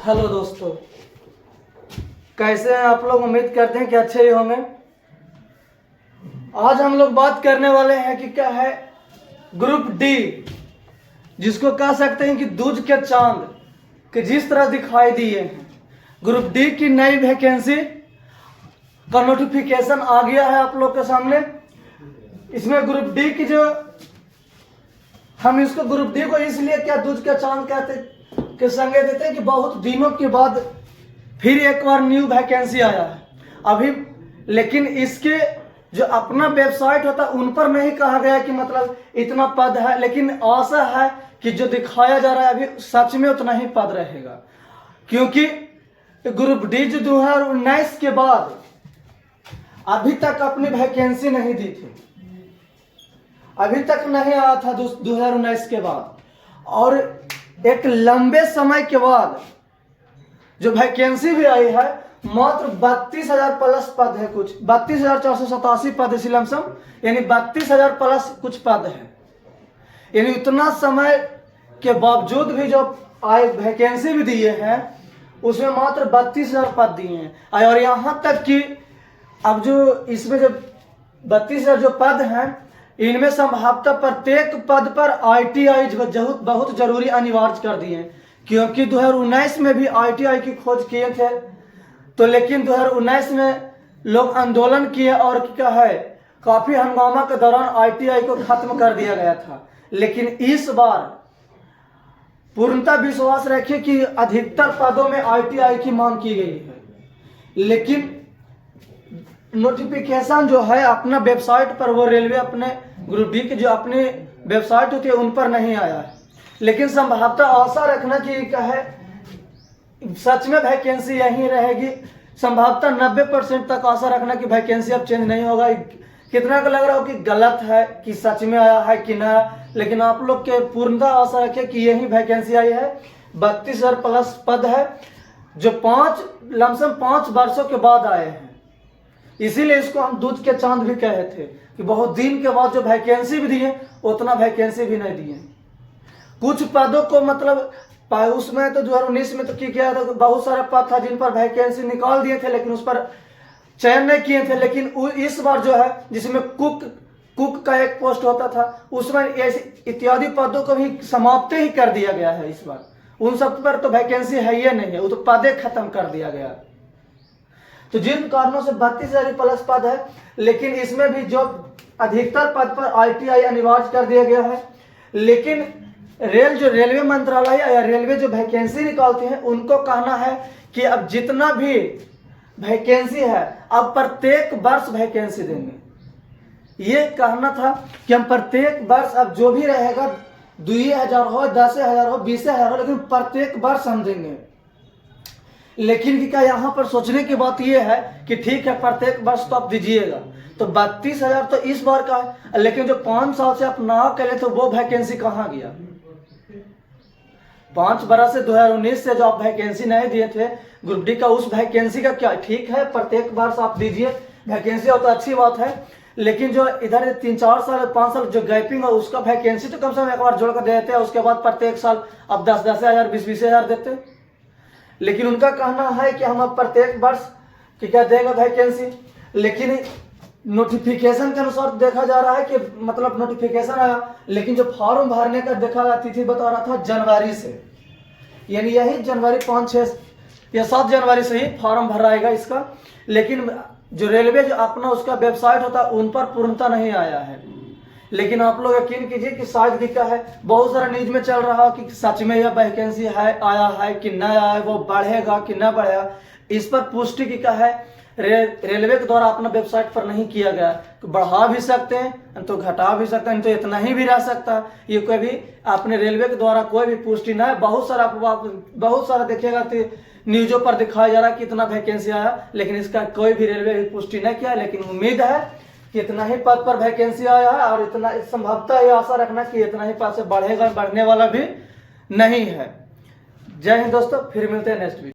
Hello दोस्तों, कैसे हैं आप लोग। उम्मीद करते हैं कि अच्छे ही होंगे। आज हम लोग बात करने वाले हैं कि क्या है ग्रुप डी, जिसको कह सकते हैं कि दूज के चांद के जिस तरह दिखाई दिए हैं। ग्रुप डी की नई वैकेंसी का नोटिफिकेशन आ गया है आप लोग के सामने। इसमें ग्रुप डी की जो हम इसको ग्रुप डी को इसलिए क्या दूज के चांद कहते के संगे देते हैं कि बहुत दिनों के बाद फिर एक बार न्यू वैकेंसी आया है अभी। लेकिन इसके जो अपना वेबसाइट होता है उन पर नहीं कहा गया कि मतलब इतना पद है, लेकिन आशा है कि जो दिखाया जा रहा है अभी सच में उतना ही पद रहेगा, क्योंकि ग्रुप डी जो 2019 के बाद अभी तक अपनी वैकेंसी नहीं दी थी, अभी तक नहीं आया था 2019 के बाद। और एक लंबे समय के बाद जो वैकेंसी भी आई है, मात्र 32,000 प्लस पद है, कुछ 32,487 पद है लमसम, यानी 32,000 प्लस कुछ पद है। यानी उतना समय के बावजूद भी जो आए वैकेंसी भी दिए हैं उसमें मात्र 32,000 पद दिए हैं। और यहाँ तक कि अब जो इसमें जो 32,000 जो पद हैं, इनमें संभवतः प्रत्येक पद पर ITI बहुत जरूरी अनिवार्य कर दिए हैं, क्योंकि 2019 में भी ITI की खोज किए थे, तो लेकिन 2019 में लोग आंदोलन किए और क्या है काफी हंगामा के दौरान ITI को खत्म कर दिया गया था। लेकिन इस बार पूर्णतः विश्वास रखिए कि अधिकतर पदों में ITI की मांग की गई है, लेकिन नोटिफिकेशन जो है अपना वेबसाइट पर, वो रेलवे अपने ग्रुप डी की जो अपनी वेबसाइट होती है उन पर नहीं आया है। लेकिन संभवतः आशा रखना कि क्या है सच में वैकेंसी यही रहेगी। संभवतः 90% तक आशा रखना कि वैकेंसी अब चेंज नहीं होगा। कितना का लग रहा हो कि गलत है कि सच में आया है कि ना, लेकिन आप लोग के पूर्णतः आशा रखें कि यही वैकेंसी आई है। 32,000 प्लस पद है जो लमसम 5 वर्षों के बाद आए हैं, इसीलिए इसको हम दूज के चांद भी कहे थे कि बहुत दिन के बाद जो वैकेंसी भी दिए उतना वैकेंसी भी नहीं दिए। कुछ पदों को मतलब उसमें तो 2019 में तो किया था, बहुत सारा पद था जिन पर वैकेंसी निकाल दिए थे, लेकिन उस पर चयन नहीं किए थे। लेकिन इस बार जो है जिसमें कुक का एक पोस्ट होता था, उसमें ऐसे इत्यादि पदों को भी समाप्त ही कर दिया गया है। इस बार उन सब पर तो वैकेंसी है ही नहीं है, वो तो पदे खत्म कर दिया गया। तो जिन कारणों से 32,000 प्लस पद है, लेकिन इसमें भी जो अधिकतर पद पर ITI अनिवार्य कर दिया गया है। लेकिन रेलवे मंत्रालय या रेलवे जो वैकेंसी निकालते हैं उनको कहना है कि अब जितना भी वैकेंसी है अब प्रत्येक वर्ष वैकेंसी देंगे। ये कहना था कि हम प्रत्येक वर्ष अब जो भी रहेगा 2,000 हो, 10,000 हो, 20,000 हो, लेकिन प्रत्येक वर्ष हम देंगे। लेकिन क्या यहाँ पर सोचने की बात यह है कि ठीक है प्रत्येक वर्ष तो आप दीजिएगा, तो 32,000 तो इस बार का है, लेकिन जो 5 साल से आप नाव के लिए तो वो वैकेंसी कहाँ गया। 5 बरस से 2019 से जो आप वैकेंसी नहीं दिए थे ग्रुप डी का, उस वैकेंसी का क्या ठीक है प्रत्येक वर्ष आप दीजिए वैकेंसी हो तो अच्छी बात है। लेकिन जो इधर 3-4 साल 5 साल जो गैपिंग है उसका वैकेंसी तो कम से कम एक बार जोड़कर देते हैं, उसके बाद प्रत्येक साल अब 10,000 20,000 देते। लेकिन उनका कहना है कि हम अब प्रत्येक वर्ष की क्या देंगे वैकेंसी। लेकिन नोटिफिकेशन के अनुसार देखा जा रहा है कि मतलब नोटिफिकेशन आया, लेकिन जो फॉर्म भरने का देखा गया तिथि बता रहा था जनवरी से, यानी यही जनवरी 5, 6 या 7 जनवरी से ही फॉर्म भराएगा इसका। लेकिन जो रेलवे जो अपना उसका वेबसाइट होता है उन पर पूर्णता नहीं आया है। लेकिन आप लोग यकीन कीजिए कि शायद भी क्या है बहुत सारा न्यूज में चल रहा कि सच में यह वैकेंसी है आया है कि न आया है, वो बढ़ेगा कि न बढ़ेगा, इस पर पुष्टि की क्या है रेलवे के द्वारा अपना वेबसाइट पर नहीं किया गया। तो बढ़ा भी सकते हैं तो घटा भी सकते हैं, तो इतना ही भी रह सकता है। ये कोई भी अपने रेलवे के द्वारा कोई भी पुष्टि ना है। बहुत सारा देखिएगा तो न्यूजों पर दिखाया जा रहा है कि इतना वैकेंसी आया, लेकिन इसका कोई भी रेलवे भी पुष्टि नहीं किया। लेकिन उम्मीद है कि इतना ही पद पर वैकेंसी आया है और इतना संभवतः ये आशा रखना कि इतना ही पद से बढ़ेगा, बढ़ने वाला भी नहीं है। जय हिंद दोस्तों, फिर मिलते हैं नेक्स्ट वीडियो।